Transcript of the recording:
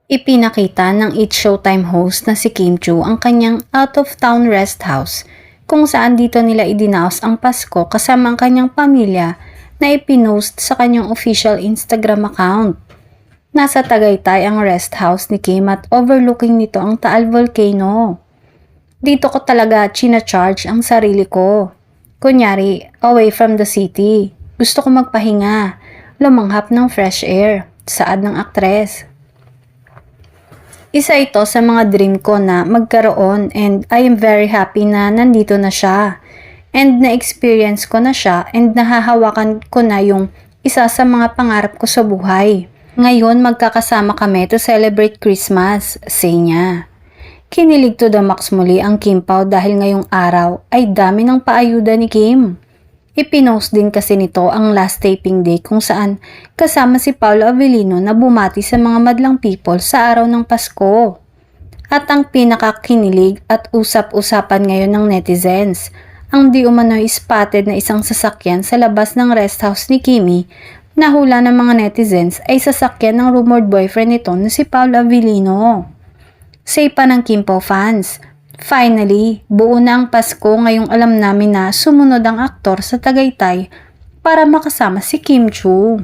Ipinakita ng It's Showtime host na si Kim Chu ang kanyang out-of-town rest house kung saan dito nila idinaos ang Pasko kasama ang kanyang pamilya na ipinost sa kanyang official Instagram account. Nasa Tagaytay ang rest house ni Kim at overlooking nito ang Taal Volcano. Dito ko talaga china-charge ang sarili ko. Kunyari, away from the city. Gusto ko magpahinga, lumanghap ng fresh air, saad ng aktres. Isa ito sa mga dream ko na magkaroon and I am very happy na nandito na siya. And na-experience ko na siya and nahahawakan ko na yung isa sa mga pangarap ko sa buhay. Ngayon magkakasama kami to celebrate Christmas, say niya. Kinilig to the max muli ang Kim Pao dahil ngayong araw ay dami ng paayuda ni Kim. Ipinost din kasi nito ang last taping day kung saan kasama si Paolo Avellino na bumati sa mga madlang people sa araw ng Pasko. At ang pinakakinilig at usap-usapan ngayon ng netizens, ang di umano'y spotted na isang sasakyan sa labas ng rest house ni Kimi na hula ng mga netizens ay sasakyan ng rumored boyfriend nito na si Paolo Avellino. Say pa ng Kim Pao fans, finally, buo na ang Pasko ngayong alam namin na sumunod ang aktor sa Tagaytay para makasama si Kim Chu.